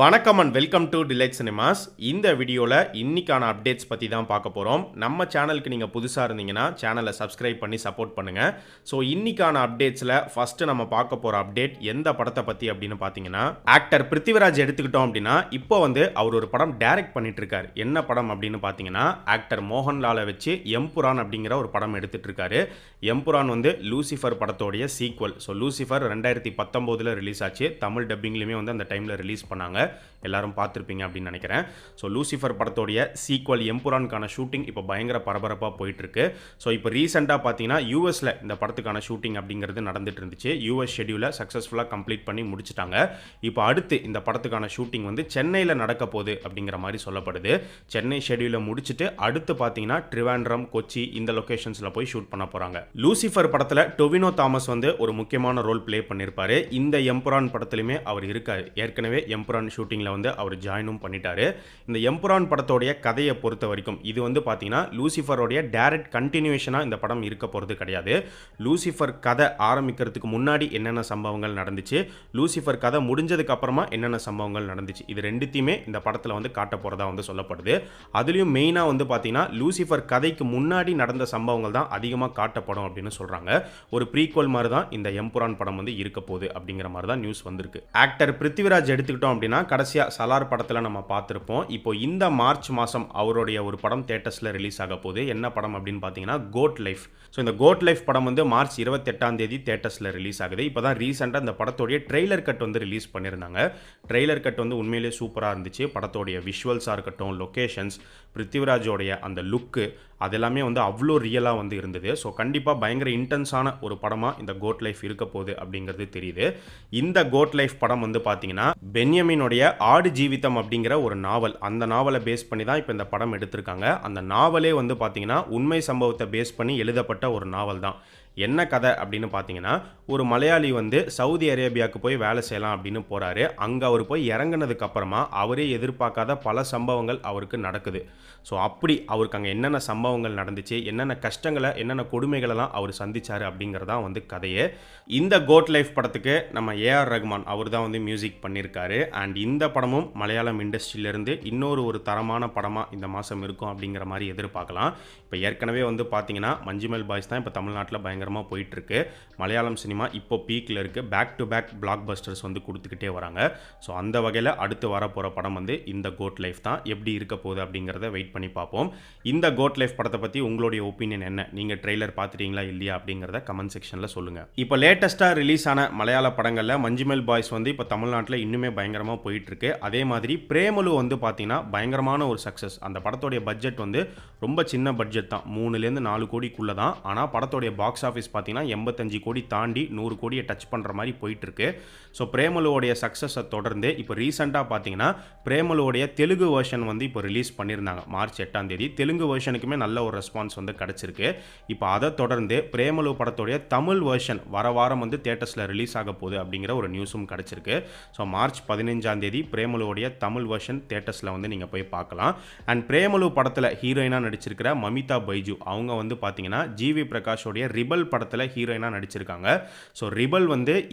வணக்கம் and welcome to delight cinemas. இந்த வீடியோவில் இன்னைக்கான அப்டேட்ஸ் பற்றி தான் பார்க்க போகிறோம். நம்ம சேனலுக்கு நீங்கள் புதுசாக இருந்தீங்கன்னா சேனலை சப்ஸ்கிரைப் பண்ணி சப்போர்ட் பண்ணுங்கள். ஸோ இன்னைக்கான அப்டேட்ஸில் ஃபஸ்ட்டு நம்ம பார்க்க போகிற அப்டேட் எந்த படத்தை பற்றி அப்படின்னு பார்த்தீங்கன்னா, ஆக்டர் பிருத்திவிராஜ் எடுத்துக்கிட்டோம் அப்படின்னா இப்போ அவர் ஒரு படம் டைரக்ட் பண்ணிட்டு இருக்காரு. என்ன படம் அப்படின்னு பார்த்தீங்கன்னா, ஆக்டர் மோகன்லாலை வச்சு எம்புரான் அப்படிங்கிற ஒரு படம் எடுத்துட்டு இருக்காரு. எம்புரான் லூசிஃபர் படத்தோடைய சீக்வல். ஸோ லூசிஃபர் 2019 ரிலீஸ் ஆச்சு. தமிழ் டப்பிங்லையுமே அந்த டைமில் ரிலீஸ் பண்ணாங்க. எல்லாரும் பார்த்துருப்பீங்க அப்படின்னு நினைக்கிறேன். ஸோ லூசிஃபர் படத்தோடைய சீக்வல் எம்புரானுக்கான ஷூட்டிங் இப்போ பயங்கர பரபரப்பாக போயிட்டு இருக்கு. ஸோ இப்போ ரீசெண்டாக பார்த்தீங்கன்னா யூஎஸில் இந்த படத்துக்கான ஷூட்டிங் அப்படிங்கிறது நடந்துட்டு இருந்துச்சு. யூஎஸ் ஷெடியூலை சக்ஸஸ்ஃபுல்லாக கம்ப்ளீட் பண்ணி முடிச்சிட்டாங்க. இப்போ அடுத்து இந்த படத்துக்கான ஷூட்டிங் சென்னையில் நடக்க போகுது அப்படிங்கிற மாதிரி சொல்லப்படுது. சென்னை ஷெடியூலை முடிச்சுட்டு அடுத்து பார்த்தீங்கன்னா ட்ரிவாண்ட்ரம், கொச்சி இந்த லொகேஷன்ஸில் போய் ஷூட் பண்ண போகிறாங்க. லூசிஃபர் படத்தில் டொவினோ தாமஸ் ஒரு முக்கியமான ரோல் பிளே பண்ணியிருப்பாரு. இந்த எம்புரான் படத்துலையுமே அவர் இருக்காரு. ஏற்கனவே எம்புரான் ஷூட்டிங்கில் அவர் ஜாயினும் பண்ணிட்டாரு. இந்த எம்புரான் படத்தோடைய கதையை பொறுத்த வரைக்கும் இது பார்த்தீங்கன்னா லூசிஃபரோடைய டைரக்ட் கண்டினியூஷனாக இந்த படம் இருக்க போகிறது கிடையாது. லூசிஃபர் கதை ஆரம்பிக்கிறதுக்கு முன்னாடி என்னென்ன சம்பவங்கள் நடந்துச்சு, லூசிஃபர் கதை முடிஞ்சதுக்கு அப்புறமா என்னென்ன சம்பவங்கள் நடந்துச்சு, இது ரெண்டுத்தையுமே இந்த படத்தில் காட்ட போகிறதா சொல்லப்படுது. அதுலேயும் மெயினாக பார்த்தீங்கன்னா லூசிஃபர் கதைக்கு முன்னாடி நடந்த சம்பவங்கள் தான் அதிகமாக காட்டப்படும் அப்படின்னு சொல்கிறாங்க. ஒரு ப்ரீக்வல் மாதிரி தான் இந்த எம்புரான் படம் இருக்க போகுது அப்படிங்கிற மாதிரி தான் நியூஸ் வந்திருக்கு. ஆக்டர் பிருத்திவிராஜ் எடுத்துக்கிட்டோம் அப்படின்னா கடைசியாக சலார் படத்தில் நம்ம பார்த்துருப்போம். இப்போ இந்த மார்ச் மாதம் அவருடைய ஒரு படம் தியேட்டர்ஸில் ரிலீஸ் ஆக போகுது. என்ன படம் அப்படின்னு பார்த்தீங்கன்னா கோட் லைஃப். ஸோ இந்த கோட் லைஃப் படம் மார்ச் 28 தியேட்டர்ஸில் ரிலீஸ் ஆகுது. இப்போ தான் ரீசெண்டாக இந்த படத்தோடைய ட்ரெய்லர் கட் ரிலீஸ் பண்ணியிருந்தாங்க. ட்ரெய்லர் கட் உண்மையிலேயே சூப்பராக இருந்துச்சு. படத்தோடைய விஷுவல்ஸாக இருக்கட்டும், லொக்கேஷன்ஸ், பிருத்திவிராஜோடைய அந்த லுக்கு அதெல்லாமே அவ்வளோ ரியலாக இருந்தது. ஸோ கண்டிப்பாக பயங்கர இன்டென்ஸான ஒரு படமாக இந்த கோட் லைஃப் இருக்க போகுது அப்படிங்கிறது தெரியுது. இந்த கோட் லைஃப் படம் பார்த்தீங்கன்னா பென்யமினுடைய ஆடு ஜீவிதம் அப்படிங்கிற ஒரு நாவல், அந்த நாவலை பேஸ் பண்ணி தான் இப்போ இந்த படம் எடுத்திருக்காங்க. அந்த நாவலே பார்த்தீங்கன்னா உண்மை சம்பவத்தை பேஸ் பண்ணி எழுதப்பட்ட ஒரு நாவல் தான். என்ன கதை அப்படின்னு பார்த்தீங்கன்னா, ஒரு மலையாளி சவுதி அரேபியாவுக்கு போய் வேலை செய்யலாம் அப்படின்னு போகிறாரு. அங்கே அவர் போய் இறங்கினதுக்கு அப்புறமா அவரே எதிர்பார்க்காத பல சம்பவங்கள் அவருக்கு நடக்குது. ஸோ அப்படி அவருக்கு அங்கே என்னென்ன சம்பவங்கள் நடந்துச்சு, என்னென்ன கஷ்டங்களை, என்னென்ன கொடுமைகளெல்லாம் அவர் சந்திச்சார் அப்படிங்கிறதான் கதையே. இந்த கோட் லைஃப் படத்துக்கு நம்ம ஏஆர் ரஹ்மான் அவர் தான் மியூசிக் பண்ணியிருக்காரு. அண்ட் இந்த படமும் மலையாளம் இண்டஸ்ட்ரியிலேருந்து இன்னொரு தரமான படமாக இந்த மாதம் இருக்கும் அப்படிங்கிற மாதிரி எதிர்பார்க்கலாம். இப்போ ஏற்கனவே பார்த்தீங்கன்னா மஞ்சுமெல் பாய்ஸ் தான் இப்போ தமிழ்நாட்டில் பயங்கரமாக போயிட்டுருக்கு. மலையாளம் சினிமா இப்போ பீக்கில் இருக்குது. Back to back blockbusters கொடுத்துக்கிட்டே வராங்க. ஸோ அந்த வகையில் அடுத்து வரப்போகிற படம் இந்த கோட் லைஃப் தான். எப்படி இருக்க போகுது அப்படிங்கிறத வெயிட் பண்ணி பார்ப்போம். இந்த கோட் லைஃப் படத்தை பற்றி உங்களுடைய ஒப்பீனியன் என்ன? நீங்கள் ட்ரெய்லர் பார்த்துட்டீங்களா இல்லையா அப்படிங்கிறத கமெண்ட் செக்ஷனில் சொல்லுங்கள். இப்போ லேட்டஸ்ட்டாக ரிலீஸ் ஆன மலையாள படங்களில் மஞ்சுமெல் பாய்ஸ் இப்போ தமிழ்நாட்டில் இன்னுமே பயங்கரமாக போயிட்டுருக்கு. அதே மாதிரி பிரேமலு பார்த்தீங்கன்னா பயங்கரமான ஒரு சக்ஸஸ். அந்த படத்தோடைய பட்ஜெட் ரொம்ப சின்ன பட்ஜெட் தான், 3-4 கோடிக்குள்ளே தான். ஆனால் படத்தோடைய பாக்ஸ் ஆஃபீஸ் பார்த்தீங்கன்னா 85 கோடி தாண்டி 100 கோடியை டச் பண்ணுற மாதிரி போயிட்டுருக்கு. ஸோ பிரேமலுவோடைய சக்ஸஸை தொடர்ந்து இப்போ ரீசெண்டாக பார்த்தீங்கன்னா பிரேமலுவோடைய தெலுங்கு வெர்ஷன் இப்போ ரிலீஸ் பண்ணியிருந்தாங்க மார்ச் 8 தெலுங்கு வெர்ஷனுக்குமே நல்ல ஒரு ரெஸ்பான்ஸ் கிடச்சிருக்கு. இப்போ அதை தொடர்ந்து பிரேமலு படத்தோடைய தமிழ் வெர்ஷன் வர வாரம் தியேட்டர்ஸில் ரிலீஸ் ஆக போகுது அப்படிங்கிற ஒரு நியூஸும் கிடச்சிருக்கு. ஸோ மார்ச் 15 பிரேமலுவோடைய தமிழ் வெர்ஷன் தியேட்டர்ஸில் நீங்கள் போய் பார்க்கலாம். அண்ட் பிரேமலு படத்தில் ஹீரோயினாக நடிச்சிருக்கிற மமிதா பைஜு அவங்க பார்த்தீங்கன்னா ஜிவி பிரகாஷோடைய ரிபல் படத்தில் ஹீரோயினாக நடிச்சிருக்காங்க. ஸோ ரிபல்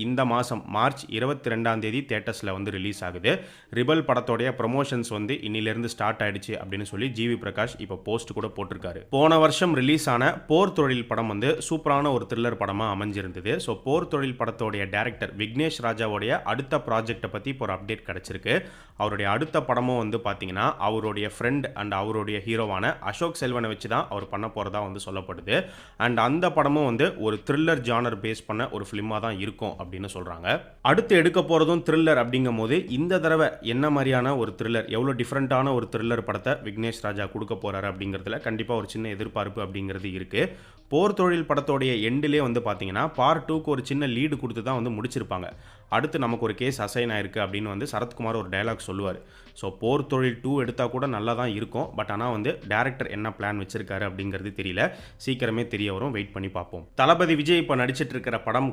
இந்த மாதம் மார்ச் 22 தியேட்டர்ஸில் ரிலீஸ் ஆகுது. ரிபல் படத்தோடைய ப்ரொமோஷன்ஸ் இன்னிலிருந்து ஸ்டார்ட் ஆயிடுச்சு அப்படின்னு சொல்லி ஜிவி பிரகாஷ் இப்போ போஸ்ட் கூட போட்டிருக்காரு. போன வருஷம் ரிலீஸ் ஆன போர் தொழில் படம் சூப்பரான ஒரு த்ரில்லர் படமாக அமைஞ்சிருந்தது. ஸோ போர் தொழில் படத்தோடைய டைரக்டர் விக்னேஷ் ராஜாவோடைய அடுத்த ப்ராஜெக்டை பற்றி இப்போ ஒரு அப்டேட் கிடைச்சிருக்கு. அவருடைய அடுத்த படமும் பார்த்தீங்கன்னா அவருடைய ஃப்ரெண்ட் அண்ட் அவருடைய ஹீரோவான அசோக் செல்வனை வச்சு தான் அவர் பண்ண போகிறதா சொல்லப்படுது. அண்ட் அந்த படமும் ஒரு த்ரில்லர் ஜானர் பேஸ் பண்ண ஒரு ஃபிலிமாக தான் இருக்கும் அப்படின்னு சொல்கிறாங்க. அடுத்து எடுக்க போகிறதும் த்ரில்லர் அப்படிங்கும் போது இந்த தடவை என்ன மாதிரியான ஒரு த்ரில்லர், எவ்வளோ டிஃப்ரெண்ட்டான ஒரு த்ரில்லர் படத்தை விக்னேஷ் ராஜா கொடுக்க போகிறாரு அப்படிங்கிறதுல கண்டிப்பாக ஒரு சின்ன எதிர்பார்ப்பு அப்படிங்கிறது இருக்குது. போர் தொழில் படத்தோடைய எண்டிலே பார்த்தீங்கன்னா பார்ட் 2க்கு ஒரு சின்ன லீடு கொடுத்து தான் முடிச்சிருப்பாங்க. அடுத்து நமக்கு ஒரு கேஸ் அசைன் ஆயிருக்கு அப்படின்னு சரத்குமார் ஒரு டயலாக் சொல்லுவார். ஸோ போர் தொழில் 2 எடுத்தால் கூட நல்லா தான் இருக்கும். பட் ஆனால் வந்து டேரக்டர் என்ன பிளான் வச்சிருக்காரு அப்படிங்கிறது தெரியல. சீக்கிரமே தெரிய வரும். வெயிட் பண்ணி பார்ப்போம். தளபதி விஜய் இப்போ நடிச்சிட்டு இருக்கிற படம்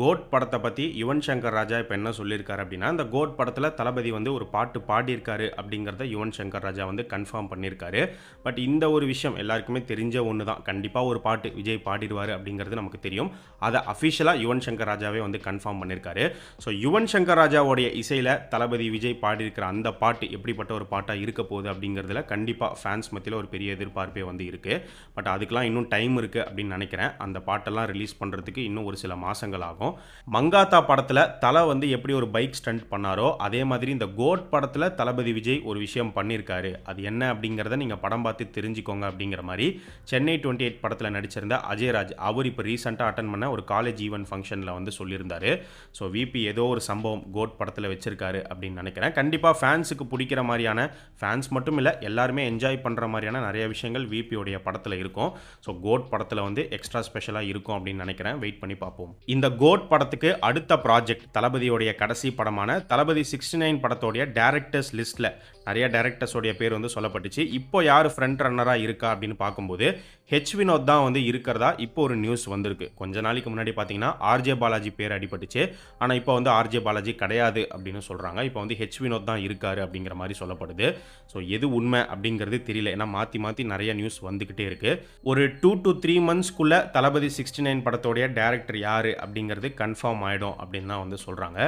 கோட் படத்தை பற்றி யுவன் சங்கர் ராஜா இப்போ என்ன சொல்லியிருக்காரு அப்படின்னா, இந்த கோட் படத்தில் தளபதி வந்து ஒரு பாட்டு பாடியிருக்காரு அப்படிங்கிறத யுவன் சங்கர் ராஜா வந்து கன்ஃபார்ம் பண்ணியிருக்காரு. பட் இந்த ஒரு விஷயம் எல்லாருக்குமே தெரிஞ்ச ஒன்று தான். கண்டிப்பாக ஒரு பாட்டு விஜய் பாடிடுவார் அப்படிங்கிறது நமக்கு தெரியும். அதை அஃபிஷியலாக யுவன் சங்கர் ராஜாவே வந்து கன்ஃபார்ம் பண்ணியிருக்காரு. ஸோ யுவன் சங்கர் ராஜாவுடைய இசையில் தளபதி விஜய் பாடியிருக்கிற அந்த பாட்டு எப்படிப்பட்ட ஒரு பாட்டாக இருக்க போகுது அப்படிங்கிறதுல கண்டிப்பாக ஃபேன்ஸ் மத்தியில் ஒரு பெரிய எதிர்பார்ப்பே வந்து இருக்குது. பட் அதுக்கெலாம் இன்னும் டைம் இருக்குது அப்படின்னு நினைக்கிறேன். அந்த பாட்டெல்லாம் ரிலீஸ் பண்ணுறதுக்கு இன்னும் ஒரு சில மாதங்கள் ஆகும். மங்காத்தா படத்தில் தலை வந்து எப்படி ஒரு பைக் ஸ்டண்ட் பண்ணாரோ அதே மாதிரி இந்த கோட் படத்தில் தளபதி விஜய் ஒரு விஷயம் பண்ணியிருக்காரு. அது என்ன அப்படிங்கிறத நீங்கள் படம் பார்த்து தெரிஞ்சுக்கோங்க அப்படிங்கிற மாதிரி சென்னை 28 படத்தில் நடிச்சிருந்த அஜயராஜ் அவர் இப்போ ரீசெண்டாக அட்டன் பண்ண ஒரு காலேஜ் ஈவென்ட் ஃபங்க்ஷனில் வந்து சொல்லியிருந்தாரு. ஸோ விபி ஏதோ ஒரு சம்பவம் கோட் படத்தில் வச்சிருக்காரு அப்படின்னு நினைக்கிறேன். கண்டிப்பாக ஃபேன்ஸுக்கு பிடிக்கிற மாதிரியான, ஃபேன்ஸ் மட்டும் இல்லை எல்லாருமே என்ஜாய் பண்ணுற மாதிரியான நிறைய விஷயங்கள் விபியோடைய படத்தில் இருக்கும். ஸோ கோட் படத்தில் வந்து எக்ஸ்ட்ரா ஸ்பெஷலாக இருக்கும் அப்படின்னு நினைக்கிறேன். வெயிட் பண்ணி பார்ப்போம். இந்த கோட் படத்துக்கு அடுத்த ப்ராஜெக்ட் தளபதியோடைய கடைசி படமான தளபதி 69 படத்தோடைய டேரக்டர்ஸ் லிஸ்ட்டில் நிறைய டேரக்டர்ஸோடைய பேர் வந்து சொல்லப்பட்டுச்சு. இப்போ யார் ஃப்ரண்ட் ரன்னராக இருக்கா அப்படின்னு பார்க்கும்போது ஹெச் வினோத் தான் வந்து இருக்கிறதா இப்போ ஒரு நியூஸ் வந்திருக்கு. கொஞ்ச நாளைக்கு முன்னாடி பார்த்தீங்கன்னா ஆர்ஜே பாலாஜி பேர் அடிபட்டுச்சு. ஆனால் இப்போ வந்து ஆர்ஜே பாலாஜி கிடையாது அப்படின்னு சொல்கிறாங்க. இப்போ வந்து ஹெச் வினோத் தான் இருக்காரு அப்படிங்கிற மாதிரி சொல்லப்படுது. ஸோ எது உண்மை அப்படிங்கிறது தெரியல. ஏன்னா மாற்றி நிறைய நியூஸ் வந்துக்கிட்டே இருக்குது. ஒரு 2 to 3 monthsக்குள்ளே தளபதி 69 படத்தோடைய டேரக்டர் யார் அப்படிங்கிறது கன்ஃபார்ம் ஆகிடும் அப்படின்னு தான் வந்து சொல்கிறாங்க.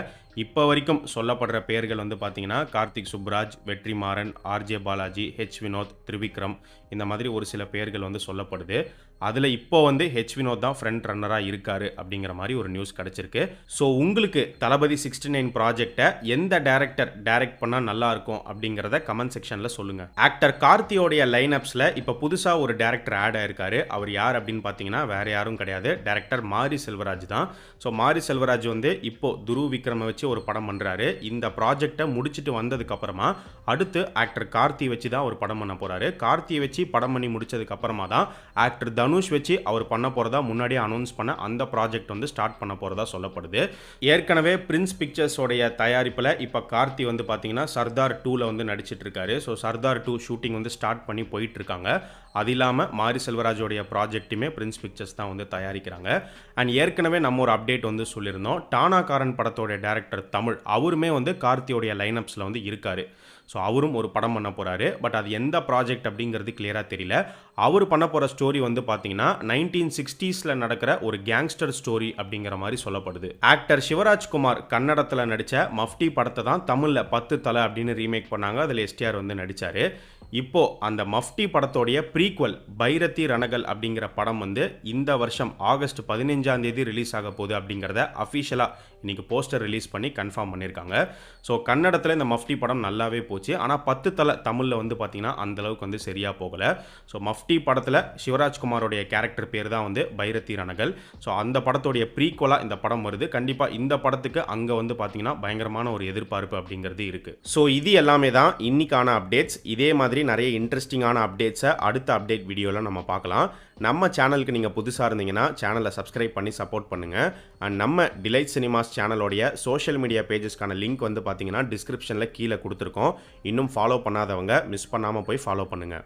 இப்போ வரைக்கும் சொல்லப்படுற பேர்கள் வந்து பார்த்தீங்கன்னா கார்த்திக் சுப்ராஜ், வெற்றிமாறன், ஆர்ஜே பாலாஜி, ஹெச் வினோத், திரிவிக்ரம் இந்த மாதிரி ஒரு சில பேர்கள் வந்து சொல்லப்படுது. அதில் இப்போ வந்து ஹெச் வினோத் தான் ஃப்ரண்ட் ரன்னராக இருக்காரு அப்படிங்கிற மாதிரி ஒரு நியூஸ் கிடச்சிருக்கு. ஸோ உங்களுக்கு தளபதி 69 ப்ராஜெக்டை எந்த டேரக்டர் டைரக்ட் பண்ணால் நல்லாயிருக்கும் அப்படிங்கிறத கமெண்ட் செக்ஷனில் சொல்லுங்கள். ஆக்டர் கார்த்தியோடைய லைனப்ஸில் இப்போ புதுசாக ஒரு டேரக்டர் ஆட் ஆயிருக்காரு. அவர் யார் அப்படின்னு பார்த்தீங்கன்னா வேறு யாரும் கிடையாது, டேரக்டர் மாரி செல்வராஜ் தான். ஸோ மாரி செல்வராஜ் வந்து இப்போ துருவ் விக்ரமை வச்சு ஒரு படம் பண்ணுறாரு. இந்த ப்ராஜெக்டை முடிச்சுட்டு வந்ததுக்கப்புறமா அடுத்து ஆக்டர் கார்த்தி வச்சு தான் ஒரு படம் பண்ண போகிறாரு. கார்த்தியை வச்சு படம் பண்ணி முடிச்சதுக்கப்புறமா தான் ஆக்டர் தனுஷ் வச்சு அவர் பண்ண போகிறதா முன்னாடியே அனௌன்ஸ் பண்ண அந்த ப்ராஜெக்ட் வந்து ஸ்டார்ட் பண்ண போகிறதா சொல்லப்படுது. ஏற்கனவே பிரின்ஸ் பிக்சர்ஸோடைய தயாரிப்பில் இப்போ கார்த்தி வந்து பார்த்தீங்கன்னா சர்தார் 2ல வந்து நடிச்சிட்டு இருக்காரு. ஸோ சர்தார் 2 ஷூட்டிங் வந்து ஸ்டார்ட் பண்ணி போயிட்டு இருக்காங்க. அது இல்லாமல் மாரி செல்வராஜோடைய ப்ராஜெக்ட்டுமே பிரின்ஸ் பிக்சர்ஸ் தான் வந்து தயாரிக்கிறாங்க. அண்ட் ஏற்கனவே நம்ம ஒரு அப்டேட் வந்து சொல்லியிருந்தோம். டானாகாரன் படத்தோடைய டேரக்டர் தமிழ் அவருமே வந்து கார்த்தியோடைய லைனப்ஸில் வந்து இருக்காரு. ஸோ அவரும் ஒரு படம் பண்ண போகிறாரு. பட் அது எந்த ப்ராஜெக்ட் அப்படிங்கிறது கிளியராக தெரியல. அவர் பண்ண போகிற ஸ்டோரி வந்து பார்த்தீங்கன்னா 1960s நடக்கிற ஒரு கேங்ஸ்டர் ஸ்டோரி அப்படிங்கிற மாதிரி சொல்லப்படுது. ஆக்டர் சிவராஜ்குமார் கன்னடத்தில் நடித்த மஃப்டி படத்தை தான் தமிழில் 10 தலை அப்படின்னு ரீமேக் பண்ணாங்க. அதில் எஸ்டிஆர் வந்து நடித்தார். இப்போ அந்த மஃப்டி படத்தோடைய ப்ரீக்வல் பைரதி ரணகல் அப்படிங்கிற படம் வந்து இந்த வருஷம் ஆகஸ்ட் 15 ரிலீஸ் ஆக போகுது அப்படிங்கிறத அஃபிஷியலாக இன்னைக்கு போஸ்டர் ரிலீஸ் பண்ணி கன்ஃபார்ம் பண்ணியிருக்காங்க. ஸோ கன்னடத்தில் இந்த மஃப்டி படம் நல்லாவே போச்சு. ஆனால் 10 தலை தமிழில் வந்து பார்த்தீங்கன்னா அந்தளவுக்கு வந்து சரியாக போகலை. ஸோ மஃப்டி படத்தில் சிவராஜ்குமாரோடைய கேரக்டர் பேர் தான் வந்து பைரதி ரணகல். ஸோ அந்த படத்தோடைய ப்ரீக்வலாக இந்த படம் வருது. கண்டிப்பாக இந்த படத்துக்கு அங்கே வந்து பார்த்தீங்கன்னா பயங்கரமான ஒரு எதிர்பார்ப்பு அப்படிங்கிறது இருக்குது. ஸோ இது எல்லாமே தான் இன்னைக்கான அப்டேட்ஸ். இதே மாதிரி நிறைய இன்ட்ரெஸ்டிங்கான அப்டேட்ஸை அடுத்த அப்டேட் வீடியோவில் நம்ம பார்க்கலாம். நம்ம சேனலுக்கு நீங்கள் புதுசாக இருந்தீங்கன்னா சேனலை சப்ஸ்கிரைப் பண்ணி சப்போர்ட் பண்ணுங்கள். அண்ட் நம்ம டிலைட் சினிமாஸ் சேனலோடைய சோஷியல் மீடியா பேஜஸ்க்கான லிங்க் வந்து பார்த்தீங்கன்னா டிஸ்கிரிப்ஷனில் கீழே கொடுத்துருக்கோம். இன்னும் ஃபாலோ பண்ணாதவங்க மிஸ் பண்ணாமல் போய் ஃபாலோ பண்ணுங்கள்.